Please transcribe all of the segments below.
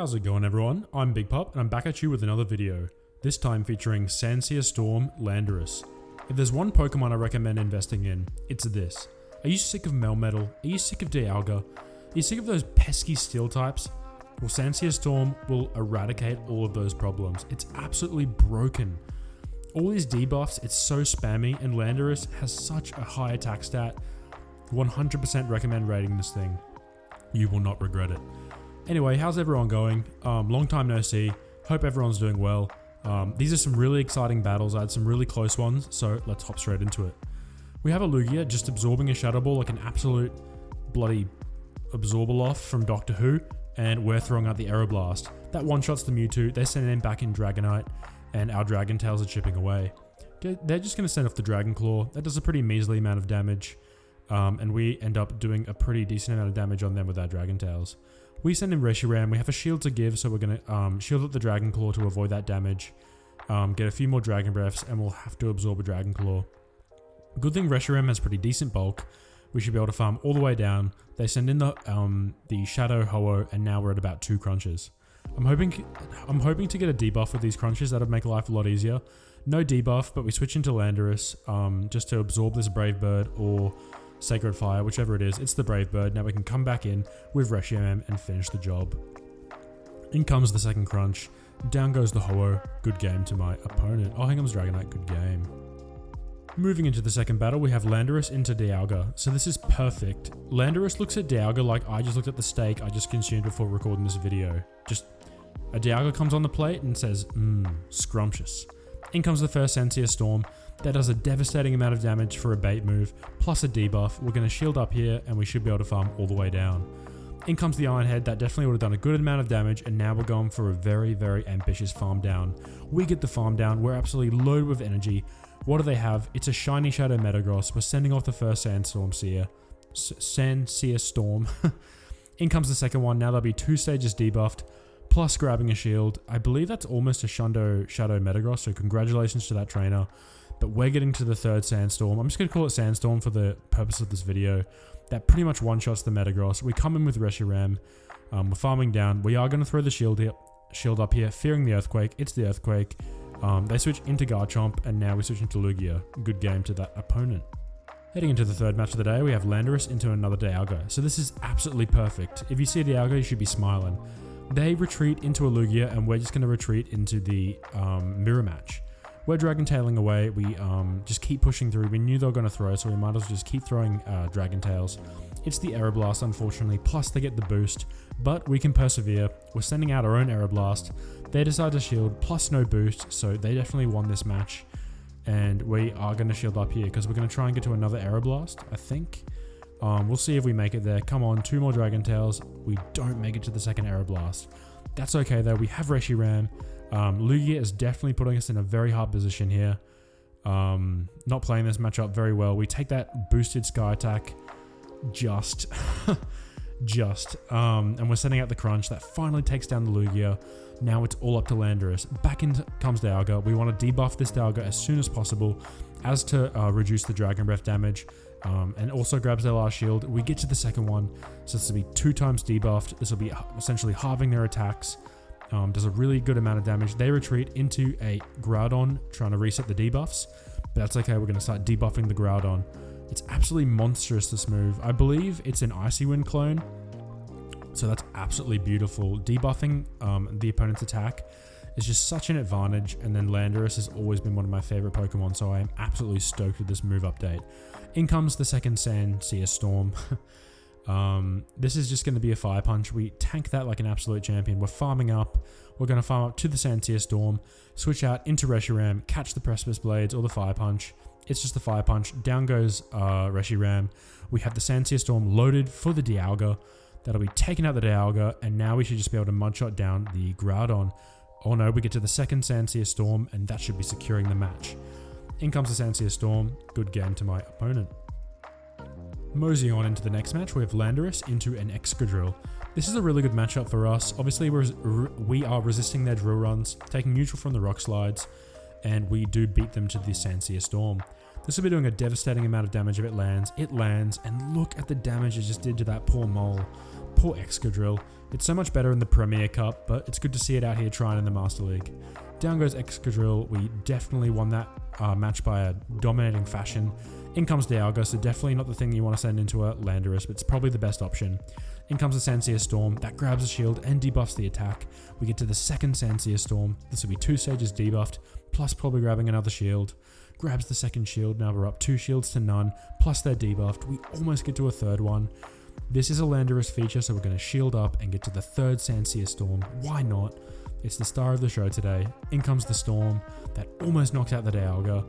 How's it going everyone? I'm Big Pup and I'm back at you with another video, this time featuring Sandsear Storm Landorus. If there's one Pokemon I recommend investing in, it's this. Are you sick of Melmetal? Are you sick of Dialga? Are you sick of those pesky steel types? Well, Sandsear Storm will eradicate all of those problems. It's absolutely broken. All these debuffs, it's so spammy, and Landorus has such a high attack stat. 100% recommend rating this thing. You will not regret it. Anyway, how's everyone going? Long time no see. Hope everyone's doing well. These are some really exciting battles. I had some really close ones, so let's hop straight into it. We have a Lugia just absorbing a Shadow Ball like an absolute bloody Absorbaloff from Doctor Who, and we're throwing out the Aeroblast. That one-shots the Mewtwo, they send him back in Dragonite, and our Dragon Tails are chipping away. They're just going to send off the Dragon Claw. That does a pretty measly amount of damage, and we end up doing a pretty decent amount of damage on them with our Dragon Tails. We send in Reshiram. We have a shield to give, so we're going to shield up the Dragon Claw to avoid that damage, get a few more Dragon Breaths, and we'll have to absorb a Dragon Claw. Good thing Reshiram has pretty decent bulk. We should be able to farm all the way down. They send in the Shadow Ho-Oh, and now we're at about 2 crunches. I'm hoping to get a debuff with these crunches. That'll make life a lot easier. No debuff, but we switch into Landorus just to absorb this Brave Bird or Sacred Fire, whichever it is. It's the Brave Bird. Now we can come back in with Reshiram and finish the job. In comes the second crunch. Down goes the Ho-Oh. Good game to my opponent. Oh, here comes Dragonite. Good game. Moving into the second battle, we have Landorus into Dialga. So this is perfect. Landorus looks at Dialga like I just looked at the steak I just consumed before recording this video. Just a Dialga comes on the plate and says, scrumptious. In comes the first Sandsear Storm. That does a devastating amount of damage for a bait move, plus a debuff. We're going to shield up here and we should be able to farm all the way down. In comes the Iron Head. That definitely would have done a good amount of damage, and now we're going for a very, very ambitious farm down. We get the farm down. We're absolutely loaded with energy. What do they have? It's a shiny Shadow Metagross. We're sending off the first Sandsear Storm. In comes the second one. Now there'll be 2 stages debuffed, plus grabbing a shield. I believe that's almost a Shadow Metagross, so congratulations to that trainer. But we're getting to the third Sandstorm. I'm just going to call it Sandstorm for the purpose of this video. That pretty much one-shots the Metagross. We come in with Reshiram. We're farming down. We are going to throw the shield up here, fearing the Earthquake. It's the Earthquake. They switch into Garchomp, and now we switch into Lugia. Good game to that opponent. Heading into the third match of the day, we have Landorus into another Dialga. So this is absolutely perfect. If you see a Dialga, you should be smiling. They retreat into a Lugia, and we're just going to retreat into the mirror match. We're Dragon Tailing away. We just keep pushing through. We knew they were going to throw, so we might as well just keep throwing Dragon Tails. It's the Aeroblast, unfortunately, plus they get the boost, but we can persevere. We're sending out our own Aeroblast. They decide to shield, plus no boost, so they definitely won this match. And we are going to shield up here, because we're going to try and get to another Aeroblast, I think. We'll see if we make it there. Come on, 2 more Dragon Tails. We don't make it to the second Aeroblast. That's okay, though. We have Reshiram. Lugia is definitely putting us in a very hard position here. Not playing this matchup very well. We take that boosted Sky Attack just. And we're sending out the crunch. That finally takes down the Lugia. Now it's all up to Landorus. Back in comes Dialga. We want to debuff this Dialga as soon as possible as to reduce the Dragon Breath damage. And also grabs their last shield. We get to the second one. So this will be 2 times debuffed. This will be essentially halving their attacks. Does a really good amount of damage. They retreat into a Groudon, trying to reset the debuffs. But that's okay, we're going to start debuffing the Groudon. It's absolutely monstrous, this move. I believe it's an Icy Wind clone. So that's absolutely beautiful. Debuffing the opponent's attack is just such an advantage. And then Landorus has always been one of my favorite Pokemon, so I am absolutely stoked with this move update. In comes the second Sandsear Storm. This is just going to be a Fire Punch. We tank that like an absolute champion. We're farming up. We're going to farm up to the Sandsear Storm, switch out into Reshiram, catch the Precipice Blades or the Fire Punch. It's just the Fire Punch. Down goes Reshiram. We have the Sandsear Storm loaded for the Dialga. That'll be taking out the Dialga, and now we should just be able to mudshot down the Groudon. Oh no, we get to the second Sandsear Storm, and that should be securing the match. In comes the Sandsear Storm. Good game to my opponent. Moseying on into the next match, we have Landorus into an Excadrill. This is a really good matchup for us. Obviously, we are resisting their drill runs, taking neutral from the rock slides, and we do beat them to the Sandsear Storm. This will be doing a devastating amount of damage if it lands. It lands, and look at the damage it just did to that poor mole. poor Excadrill. It's so much better in the Premier Cup, but it's good to see it out here trying in the Master League. Down goes Excadrill. We definitely won that match by a dominating fashion. In comes Dialga, so definitely not the thing you want to send into a Landorus, but it's probably the best option. In comes the Sandsear Storm. That grabs a shield and debuffs the attack. We get to the second Sandsear Storm. This will be 2 stages debuffed, plus probably grabbing another shield. Grabs the second shield. Now we're up 2 shields to none, plus they're debuffed. We almost get to a third one. This is a Landorus feature, so we're going to shield up and get to the third Sandsear Storm. Why not? It's the star of the show today. In comes the Storm. That almost knocked out the Dialga.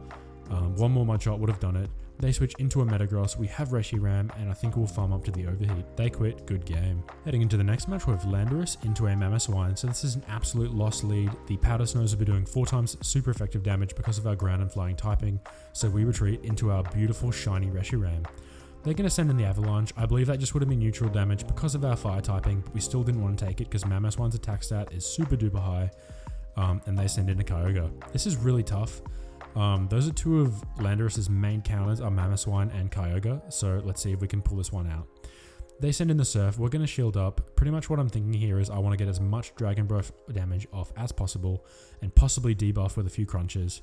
One more mud shot would have done it. They switch into a Metagross. We have reshiram, and I think we'll farm up to the overheat. They quit. Good game. Heading into the next match, we have Landorus into a Mamoswine. So this is an absolute lost lead. The Powder Snows will be doing 4 times super effective damage because of our ground and flying typing. So we retreat into our beautiful shiny reshiram. They're going to send in the Avalanche. I believe that just would have been neutral damage because of our fire typing. We still didn't want to take it because Mamoswine's attack stat is super duper high. And they send in a Kyogre. This is really tough. Those are 2 of Landorus's main counters are Mamoswine and Kyogre. So let's see if we can pull this one out. They send in the Surf. We're going to shield up. Pretty much what I'm thinking here is I want to get as much Dragon Breath damage off as possible and possibly debuff with a few crunches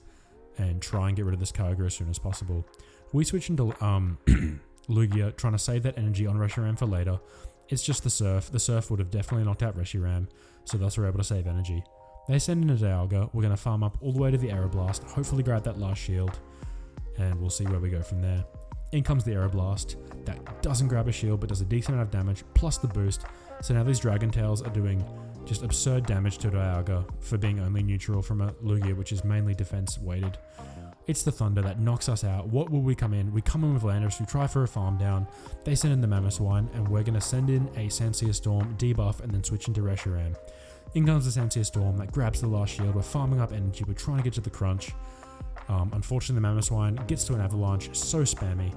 and try and get rid of this Kyogre as soon as possible. We switch into Lugia, trying to save that energy on Reshiram for later. It's just the Surf. The Surf would have definitely knocked out Reshiram, so thus we're able to save energy. They send in a Dialga. We're going to farm up all the way to the Aeroblast, hopefully grab that last shield, and we'll see where we go from there. In comes the Aeroblast. That doesn't grab a shield, but does a decent amount of damage, plus the boost. So now these Dragon Tails are doing just absurd damage to Dialga for being only neutral from a Lugia, which is mainly defense weighted. It's the Thunder that knocks us out. What will we come in? We come in with Landorus, we try for a farm down. They send in the Mamoswine, and we're going to send in a Sandsear Storm, debuff, and then switch into Reshiram. In comes the Sandsear Storm, that grabs the last shield. We're farming up energy, we're trying to get to the crunch. Unfortunately, the Mamoswine gets to an Avalanche, so spammy,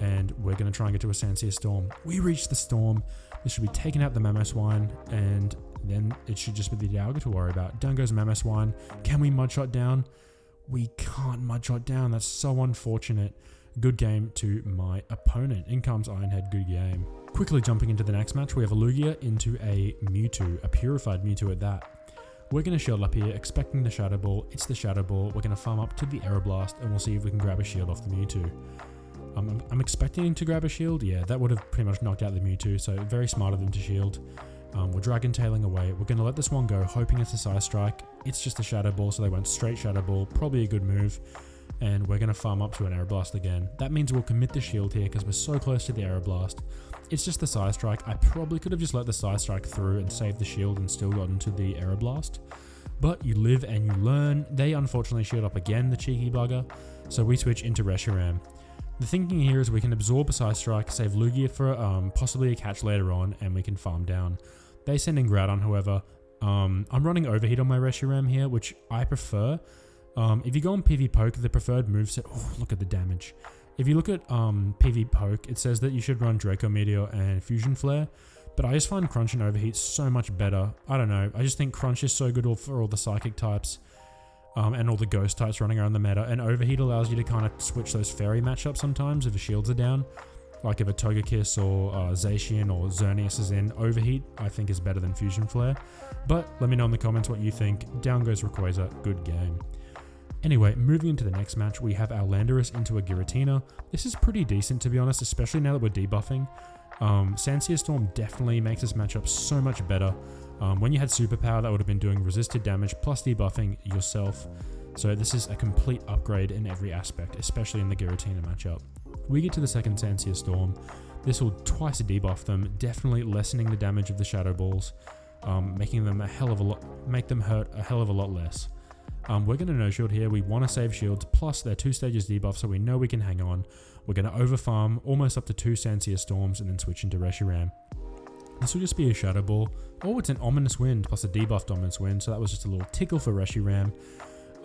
and we're going to try and get to a Sandsear Storm. We reach the Storm. This should be taking out the Mamoswine, and then it should just be the Dialga to worry about. Down goes Mamoswine. Can we Mudshot down? We can't Mudshot down. That's so unfortunate. Good game to my opponent. In comes Ironhead. Good game. Quickly jumping into the next match, we have a Lugia into a Mewtwo, a purified Mewtwo at that. We're going to shield up here, expecting the Shadow Ball. It's the Shadow Ball. We're going to farm up to the Aeroblast, and we'll see if we can grab a shield off the Mewtwo. I'm expecting to grab a shield. Yeah, that would have pretty much knocked out the Mewtwo, so very smart of them to shield. We're Dragon Tailing away. We're going to let this one go, hoping it's a Side Strike. It's just a Shadow Ball, so they went straight Shadow Ball. Probably a good move. And we're going to farm up to an Aeroblast again. That means we'll commit the shield here because we're so close to the Aeroblast. It's just the Side Strike. I probably could have just let the Side Strike through and saved the shield and still gotten to the Aeroblast. But you live and you learn. They unfortunately shield up again, the cheeky bugger. So we switch into Reshiram. The thinking here is we can absorb a Side Strike, save Lugia for possibly a catch later on, and we can farm down. They send in Groudon, however. I'm running Overheat on my Reshiram here, which I prefer. If you go on PV Poke, the preferred moveset... Oh, look at the damage. If you look at PV Poke, it says that you should run Draco Meteor and Fusion Flare, but I just find Crunch and Overheat so much better. I don't know. I just think Crunch is so good for all the Psychic types and all the Ghost types running around the meta, and Overheat allows you to kind of switch those Fairy matchups sometimes if the shields are down. Like if a Togekiss or Zacian or Xerneas is in, Overheat I think is better than Fusion Flare. But let me know in the comments what you think. Down goes Rayquaza. Good game. Anyway, moving into the next match, we have our Landorus into a Giratina. This is pretty decent, to be honest, especially now that we're debuffing. Sandsear Storm definitely makes this matchup so much better. When you had Superpower, that would have been doing resisted damage plus debuffing yourself. So this is a complete upgrade in every aspect, especially in the Giratina matchup. We get to the second Sandsear Storm. This will twice debuff them, definitely lessening the damage of the Shadow Balls, making them make them hurt a hell of a lot less. We're going to no shield here. We want to save shields, plus they're 2 stages debuff, so we know we can hang on. We're going to overfarm almost up to 2 Sandsear Storms and then switch into Reshiram. This will just be a Shadow Ball. Oh, it's an Ominous Wind plus a debuffed Ominous Wind, so that was just a little tickle for Reshiram.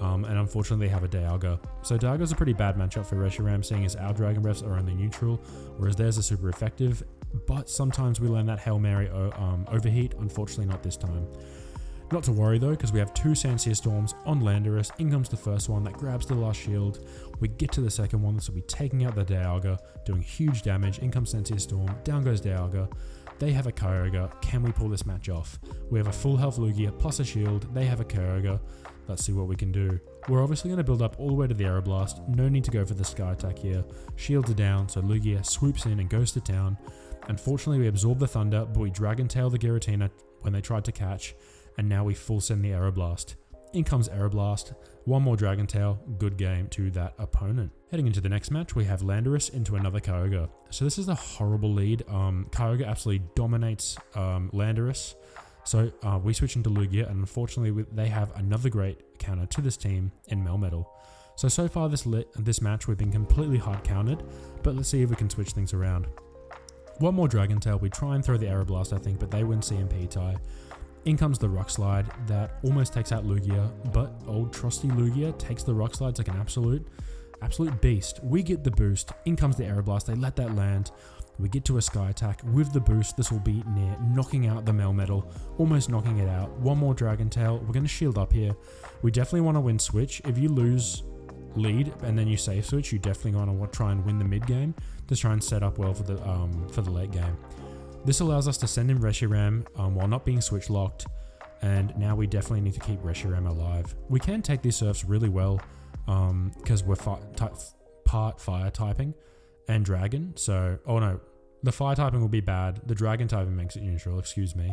And unfortunately they have a Dialga. So Dialga's a pretty bad matchup for Reshiram, seeing as our Dragon Breaths are only neutral, whereas theirs are super effective, but sometimes we land that Hail Mary Overheat, unfortunately not this time. Not to worry though, because we have 2 Sandsear Storms on Landorus. In comes the first one that grabs the last shield. We get to the second one, this will be taking out the Dialga, doing huge damage. In comes Sandsear Storm, down goes Dialga. They have a Kyogre. Can we pull this match off? We have a full health Lugia plus a shield. They have a Kyogre. Let's see what we can do. We're obviously going to build up all the way to the Aeroblast. No need to go for the Sky Attack here. Shields are down, so Lugia swoops in and goes to town. Unfortunately, we absorb the Thunder, but we Dragon Tail the Giratina when they tried to catch. And now we full send the Aeroblast. In comes Aeroblast, one more Dragon Tail, good game to that opponent. Heading into the next match, we have Landorus into another Kyogre. So this is a horrible lead. Kyogre absolutely dominates Landorus. So we switch into Lugia, and unfortunately they have another great counter to this team in Melmetal. So far this match we've been completely hard countered, but let's see if we can switch things around. One more Dragon Tail, we try and throw the Aeroblast I think, but they win CMP tie. In comes the Rock Slide that almost takes out Lugia, but old trusty Lugia takes the Rock Slides like an absolute beast. We get the boost. In comes the Aeroblast. They let that land. We get to a Sky Attack. With the boost, this will be near knocking out the Melmetal, almost knocking it out. One more Dragon Tail. We're going to shield up here. We definitely want to win switch. If you lose lead and then you safe switch, you definitely want to try and win the mid game to try and set up well for the late game. This allows us to send in reshiram while not being switch locked, and now we definitely need to keep reshiram alive. We can take these surfs really well because we're part fire typing and dragon, so, oh no, the fire typing will be bad, the dragon typing makes it neutral, excuse me.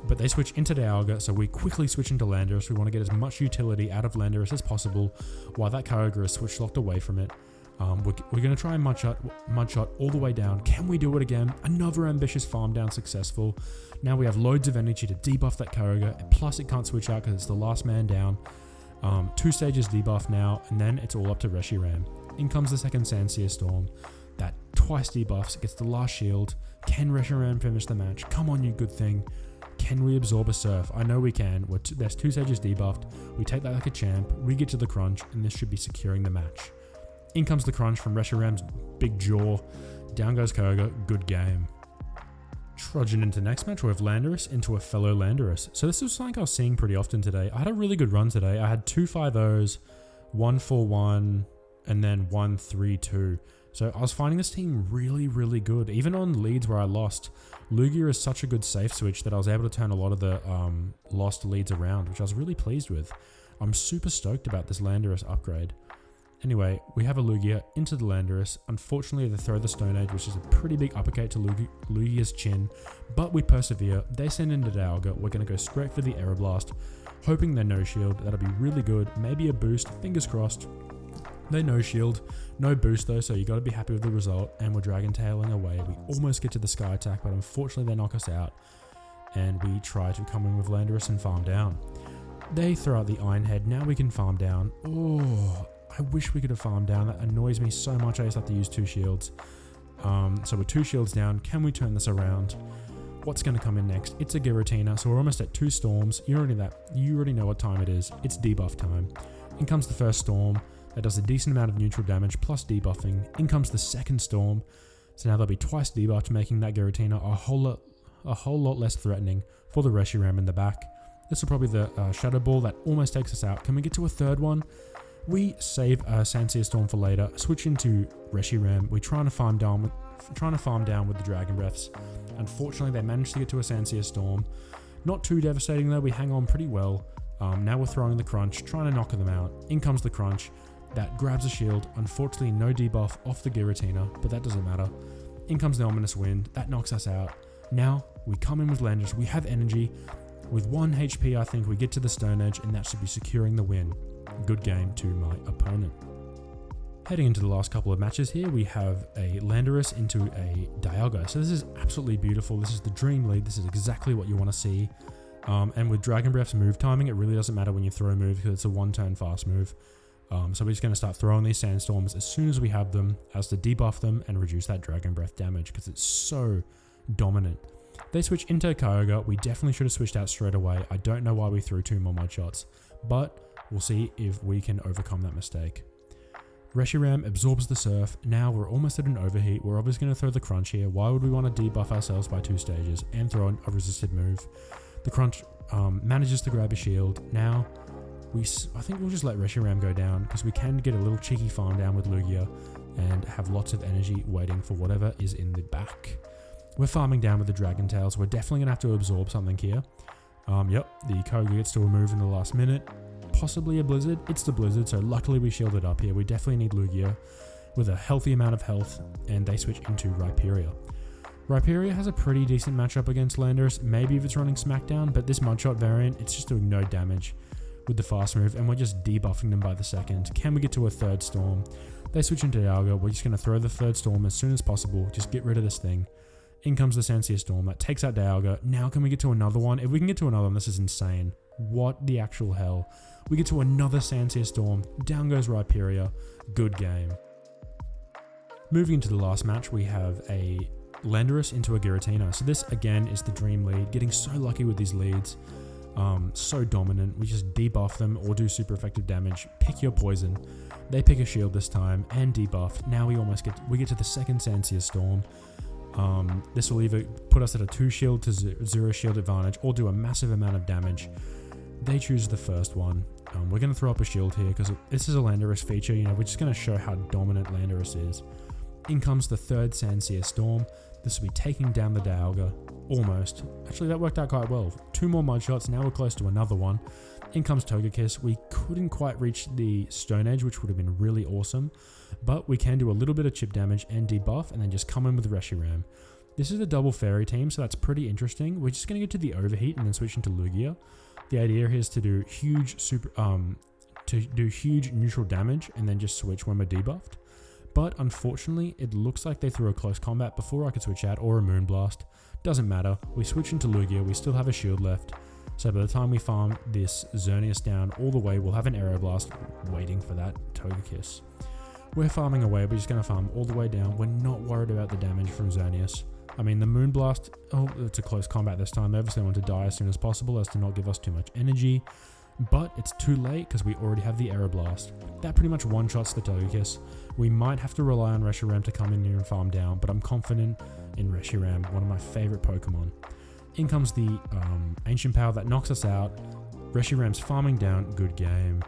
But they switch into Dialga, so we quickly switch into Landorus. We want to get as much utility out of Landorus as possible while that Kyogre is switch locked away from it. We're going to try and mudshot all the way down. Can we do it again? Another ambitious farm down successful. Now we have loads of energy to debuff that Kyogre, plus it can't switch out because it's the last man down. 2 stages debuff now, and then it's all up to Reshiram. In comes the second Sandsear Storm. That twice debuffs, gets the last shield. Can Reshiram finish the match? Come on, you good thing. Can we absorb a surf? I know we can. There's 2 stages debuffed. We take that like a champ. We get to the crunch, and this should be securing the match. In comes the crunch from Reshiram's big jaw. Down goes Kyogre. Good game. Trudging into the next match, we have Landorus into a fellow Landorus. So this is something I was seeing pretty often today. I had a really good run today. I had 2 5-0s, 1-4-1, and then 1-3-2. So I was finding this team really, really good. Even on leads where I lost, Lugia is such a good safe switch that I was able to turn a lot of the lost leads around, which I was really pleased with. I'm super stoked about this Landorus upgrade. Anyway, we have a Lugia into the Landorus. Unfortunately, they throw the Stone Age, which is a pretty big uppercut to Lugia's chin, but we persevere. They send in the Dialga. We're going to go straight for the Aeroblast, hoping they're no shield. That'll be really good. Maybe a boost, fingers crossed. They no shield, no boost though, so you got to be happy with the result, and we're Dragon Tailing away. We almost get to the Sky Attack, but unfortunately they knock us out, and we try to come in with Landorus and farm down. They throw out the Iron Head. Now we can farm down. Oh, I wish we could have farmed down. That annoys me so much. I just have to use 2 shields. So with 2 shields down, can we turn this around? What's going to come in next? It's a Giratina, so we're almost at 2 storms. You already know what time it is. It's debuff time. In comes the first storm. That does a decent amount of neutral damage plus debuffing. In comes the second storm. So now they'll be twice debuffed, making that Giratina a whole lot less threatening for the Reshiram in the back. This will probably be the Shadow Ball that almost takes us out. Can we get to a third one? We save Sandsear Storm for later, switch into Reshiram. We're trying to farm down with the Dragon Breaths. Unfortunately, they managed to get to a Sandsear Storm. Not too devastating though, we hang on pretty well. Now we're throwing the Crunch, trying to knock them out. In comes the Crunch, that grabs a shield. Unfortunately, no debuff off the Giratina, but that doesn't matter. In comes the Ominous Wind, that knocks us out. Now, we come in with Landorus, we have energy. With 1 HP, I think we get to the Stone Edge, and that should be securing the win. Good game to my opponent. Heading into the last couple of matches here, we have a Landorus into a Dialga. So this is absolutely beautiful. This is the dream lead. This is exactly what you want to see. And with Dragon Breath's move timing, it really doesn't matter when you throw a move because it's a 1-turn fast move. So we're just going to start throwing these Sandstorms as soon as we have them, as to debuff them and reduce that Dragon Breath damage because it's so dominant. They switch into Kyogre. We definitely should have switched out straight away. I don't know why we threw 2 more mud shots, but we'll see if we can overcome that mistake. Reshiram absorbs the surf. Now we're almost at an overheat. We're obviously going to throw the Crunch here. Why would we want to debuff ourselves by 2 stages and throw a resisted move? The Crunch manages to grab a shield. Now, I think we'll just let Reshiram go down because we can get a little cheeky farm down with Lugia and have lots of energy waiting for whatever is in the back. We're farming down with the Dragon Tails. We're definitely going to have to absorb something here. Yep, the Koga gets to remove in the last minute. Possibly a Blizzard. It's the Blizzard, so luckily we shielded up here. We definitely need Lugia with a healthy amount of health, and they switch into Rhyperior. Rhyperior has a pretty decent matchup against Landorus, maybe if it's running Smackdown, but this Mudshot variant, it's just doing no damage with the fast move, and we're just debuffing them by the second. Can we get to a third Storm? They switch into Dialga. We're just going to throw the third Storm as soon as possible. Just get rid of this thing. In comes the Sandsear Storm. That takes out Dialga. Now can we get to another one? If we can get to another one, this is insane. What the actual hell? We get to another Sandsear Storm. Down goes Rhyperior. Good game. Moving into the last match, we have a Landorus into a Giratina. So this again is the dream lead. Getting so lucky with these leads. So dominant. We just debuff them or do super effective damage. Pick your poison. They pick a shield this time and debuffed. Now we get to the second Sandsear Storm. This will either put us at a 2 shield to 0 shield advantage or do a massive amount of damage. They choose the first one. We're going to throw up a shield here because this is a Landorus feature. You know, we're just going to show how dominant Landorus is. In comes the third Sandsear Storm. This will be taking down the Dialga. Almost. Actually, that worked out quite well. 2 more mud shots. Now we're close to another one. In comes Togekiss. We couldn't quite reach the Stone Edge, which would have been really awesome. But we can do a little bit of chip damage and debuff, and then just come in with Reshiram. This is a double fairy team, so that's pretty interesting. We're just going to get to the overheat and then switch into Lugia. The idea here is to do huge neutral damage and then just switch when we're debuffed. But unfortunately, it looks like they threw a close combat before I could switch out, or a Moonblast. Doesn't matter. We switch into Lugia. We still have a shield left. So by the time we farm this Xerneas down all the way, we'll have an Aeroblast waiting for that Togekiss. We're farming away. We're just going to farm all the way down. We're not worried about the damage from Xerneas. I mean, the Moonblast, oh, it's a close combat this time. They obviously want to die as soon as possible as to not give us too much energy. But it's too late because we already have the Aeroblast. That pretty much one-shots the Togekiss. We might have to rely on Reshiram to come in here and farm down, but I'm confident in Reshiram, one of my favorite Pokemon. In comes the Ancient Power that knocks us out. Reshiram's farming down. Good game.